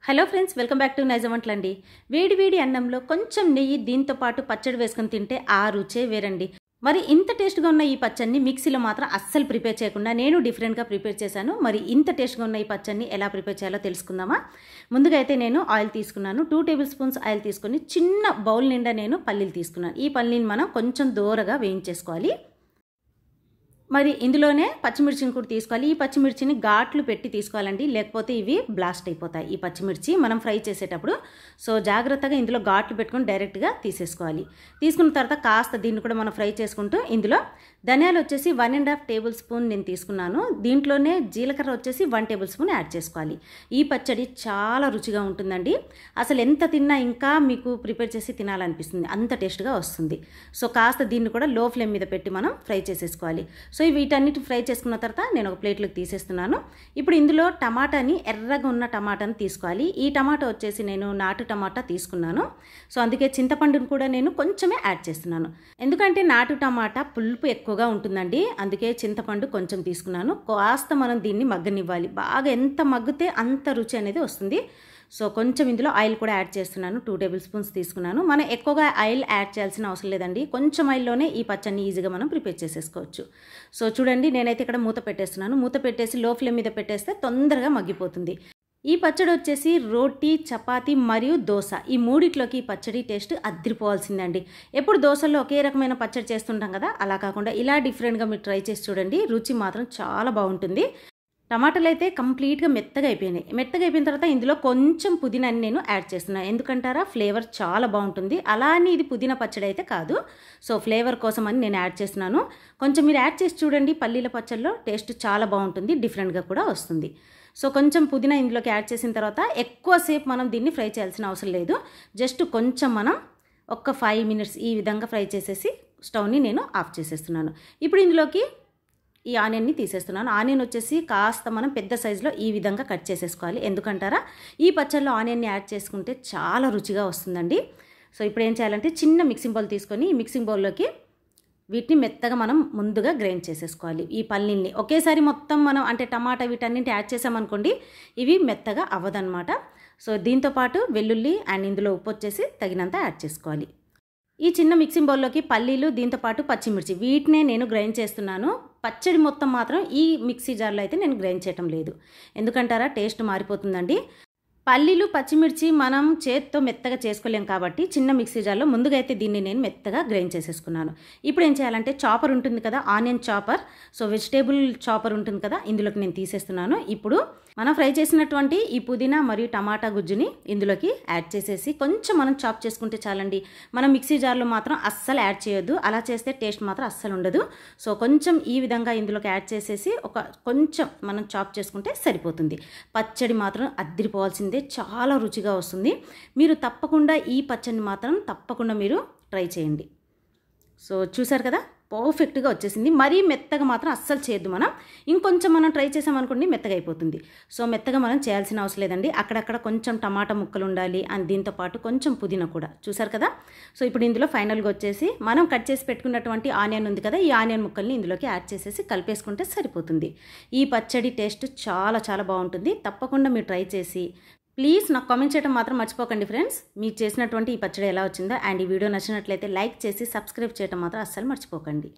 Hello friends, welcome back to Nizam వంటలండి. వేడి వేడి అన్నంలో కొంచెం నెయ్యి దీంతో పాటు పచ్చడి వేసుకొని తింటే ఆ రుచే వేరండి. మరి ఇంత టేస్ట్గా ఉన్న ఈ పచ్చడిని మిక్సీలో మాత్రం అస్సలు ప్రిపేర్ చేయకుండా నేను డిఫరెంట్గా ప్రిపేర్ చేశాను. మరి ఇంత టేస్ట్గా ఉన్న ఈ పచ్చడిని ఎలా ప్రిపేర్ చేయాలో తెలుసుకుందామా? ముందుగా అయితే నేను ఆయిల్ తీసుకున్నాను. 2 టేబుల్ స్పూన్స్ ఆయిల్ తీసుకొని చిన్న బౌల్ నిండా నేను పల్లీలు తీసుకున్నాను. ఈ పల్లీని మనం కొంచెం దూరగా వేయించేసుకోవాలి. మరి ఇందులోనే పచ్చిమిర్చిని కూడా తీసుకోవాలి. ఈ పచ్చిమిర్చిని ఘాట్లు పెట్టి తీసుకోవాలండి, లేకపోతే ఇవి బ్లాస్ట్ అయిపోతాయి ఈ పచ్చిమిర్చి మనం ఫ్రై చేసేటప్పుడు. సో జాగ్రత్తగా ఇందులో ఘాట్లు పెట్టుకొని డైరెక్ట్గా తీసేసుకోవాలి. తీసుకున్న తర్వాత కాస్త దీన్ని కూడా మనం ఫ్రై చేసుకుంటూ ఇందులో ధనియాలు వచ్చేసి 1.5 టేబుల్ స్పూన్ నేను తీసుకున్నాను. దీంట్లోనే జీలకర్ర వచ్చేసి 1 టేబుల్ స్పూన్ యాడ్ చేసుకోవాలి. ఈ పచ్చడి చాలా రుచిగా ఉంటుందండి. అసలు ఎంత తిన్నా ఇంకా మీకు ప్రిపేర్ చేసి తినాలనిపిస్తుంది, అంత టేస్ట్గా వస్తుంది. సో కాస్త దీన్ని కూడా లో ఫ్లేమ్ మీద పెట్టి మనం ఫ్రై చేసేసుకోవాలి. సో వీటన్నిటి ఫ్రై చేసుకున్న తర్వాత నేను ఒక ప్లేట్లోకి తీసేస్తున్నాను. ఇప్పుడు ఇందులో టమాటాని, ఎర్రగా ఉన్న టమాటాని తీసుకోవాలి. ఈ టమాటా వచ్చేసి నేను నాటు టమాటా తీసుకున్నాను. సో అందుకే చింతపండును కూడా నేను కొంచెమే యాడ్ చేస్తున్నాను. ఎందుకంటే నాటు టమాటా పులుపు ఎక్కువగా ఉంటుందండి, అందుకే చింతపండు కొంచెం తీసుకున్నాను. కాస్త మనం దీన్ని మగ్గనివ్వాలి. బాగా ఎంత మగ్గితే అంత రుచి అనేది వస్తుంది. సో కొంచెం ఇందులో ఆయిల్ కూడా యాడ్ చేస్తున్నాను. 2 టేబుల్ స్పూన్స్ తీసుకున్నాను. మనం ఎక్కువగా ఆయిల్ యాడ్ చేయాల్సిన అవసరం లేదండి. కొంచెం ఆయిల్లోనే ఈ పచ్చడిని ఈజీగా మనం ప్రిపేర్ చేసేసుకోవచ్చు. సో చూడండి, నేనైతే ఇక్కడ మూత పెట్టేస్తున్నాను. మూత పెట్టేసి లో ఫ్లేమ్ మీద పెట్టేస్తే తొందరగా మగ్గిపోతుంది. ఈ పచ్చడి వచ్చేసి రోటీ, చపాతీ మరియు దోశ, ఈ మూడిట్లోకి ఈ పచ్చడి టేస్ట్ అద్దరిపోవాల్సిందండి. ఎప్పుడు దోశల్లో ఒకే రకమైన పచ్చడి చేస్తుంటాం కదా, అలా కాకుండా ఇలా డిఫరెంట్గా మీరు ట్రై చేసి చూడండి. రుచి మాత్రం చాలా బాగుంటుంది. టమాటాలు అయితే కంప్లీట్గా మెత్తగా అయిపోయినాయి. మెత్తగా అయిపోయిన తర్వాత ఇందులో కొంచెం పుదీనాని నేను యాడ్ చేస్తున్నాను. ఎందుకంటారా, ఫ్లేవర్ చాలా బాగుంటుంది. అలా అని ఇది పుదీనా పచ్చడి అయితే కాదు. సో ఫ్లేవర్ కోసం అని నేను యాడ్ చేస్తున్నాను. కొంచెం మీరు యాడ్ చేసి చూడండి, పల్లీల పచ్చడిలో టేస్ట్ చాలా బాగుంటుంది, డిఫరెంట్గా కూడా వస్తుంది. సో కొంచెం పుదీనా ఇందులోకి యాడ్ చేసిన తర్వాత ఎక్కువసేపు మనం దీన్ని ఫ్రై చేయాల్సిన అవసరం లేదు. జస్ట్ కొంచెం మనం ఒక 5 మినిట్స్ ఈ విధంగా ఫ్రై చేసేసి స్టవ్ని నేను ఆఫ్ చేసేస్తున్నాను. ఇప్పుడు ఇందులోకి ఈ ఆనియన్ని తీసేస్తున్నాను. ఆనియన్ వచ్చేసి కాస్త మనం పెద్ద సైజులో ఈ విధంగా కట్ చేసేసుకోవాలి. ఎందుకంటారా, ఈ పచ్చళ్ళలో ఆనియన్ని యాడ్ చేసుకుంటే చాలా రుచిగా వస్తుందండి. సో ఇప్పుడు ఏం చేయాలంటే చిన్న మిక్సింగ్ బౌల్ తీసుకొని ఈ మిక్సింగ్ బౌల్లోకి వీటిని మెత్తగా మనం ముందుగా గ్రైండ్ చేసేసుకోవాలి. ఈ పల్లీల్ని ఒకేసారి మొత్తం మనం అంటే టమాటా వీటన్నింటి యాడ్ చేసామనుకోండి, ఇవి మెత్తగా అవ్వదన్నమాట. సో దీంతోపాటు వెల్లుల్లి అండ్ ఇందులో ఉప్పు వచ్చేసి తగినంత యాడ్ చేసుకోవాలి. ఈ చిన్న మిక్సింగ్ బౌల్లోకి పల్లీలు, దీంతోపాటు పచ్చిమిర్చి వీటినే నేను గ్రైండ్ చేస్తున్నాను. పచ్చడి మొత్తం మాత్రం ఈ మిక్సీ జార్లో అయితే నేను గ్రైండ్ చేయటం లేదు. ఎందుకంటారా, టేస్ట్ మారిపోతుందండి. పల్లీలు, పచ్చిమిర్చి మనం చేత్తో మెత్తగా చేసుకోలేం కాబట్టి చిన్న మిక్సీ జార్లో ముందుగా అయితే దీన్ని నేను మెత్తగా గ్రైండ్ చేసేసుకున్నాను. ఇప్పుడు ఏం చేయాలంటే చాపర్ ఉంటుంది కదా, onion chopper, so vegetable chopper ఉంటుంది కదా, ఇందులోకి నేను తీసేస్తున్నాను. ఇప్పుడు మనం ఫ్రై చేసినటువంటి ఈ పుదీనా మరియు టమాటా గుజ్జుని ఇందులోకి యాడ్ చేసేసి కొంచెం మనం చాప్ చేసుకుంటే చాలండి. మనం మిక్సీ జార్లో మాత్రం అస్సలు యాడ్ చేయొద్దు, అలా చేస్తే టేస్ట్ మాత్రం అస్సలు ఉండదు. సో కొంచెం ఈ విధంగా ఇందులోకి యాడ్ చేసేసి కొంచెం మనం చాప్ చేసుకుంటే సరిపోతుంది. పచ్చడి మాత్రం అద్దరిపోవాల్సిందే, చాలా రుచిగా వస్తుంది. మీరు తప్పకుండా ఈ పచ్చడిని మాత్రం తప్పకుండా మీరు ట్రై చేయండి. సో చూసారు కదా, పర్ఫెక్ట్గా వచ్చేసింది. మరీ మెత్తగా మాత్రం అస్సలు చేయొద్దు. మనం ఇంకొంచెం మనం ట్రై చేసామనుకోండి మెత్తగా అయిపోతుంది. సో మెత్తగా మనం చేయాల్సిన అవసరం లేదండి. అక్కడక్కడ కొంచెం టమాటా ముక్కలు ఉండాలి అండ్ దీంతోపాటు కొంచెం పుదీనా కూడా. చూసారు కదా. సో ఇప్పుడు ఇందులో ఫైనల్గా వచ్చేసి మనం కట్ చేసి పెట్టుకున్నటువంటి ఆనియన్ ఉంది కదా, ఈ ఆనియన్ ముక్కల్ని ఇందులోకి యాడ్ చేసేసి కలిపేసుకుంటే సరిపోతుంది. ఈ పచ్చడి టేస్ట్ చాలా చాలా బాగుంటుంది. తప్పకుండా మీరు ట్రై చేసి ప్లీజ్ నాకు కామెంట్ చేయడం మాత్రం మర్చిపోకండి ఫ్రెండ్స్. మీకు చేసినటువంటి ఈ పచ్చడి ఎలా వచ్చిందో అండ్ ఈ వీడియో నచ్చినట్లయితే లైక్ చేసి సబ్స్క్రైబ్ చేయడం మాత్రం అస్సలు మర్చిపోకండి.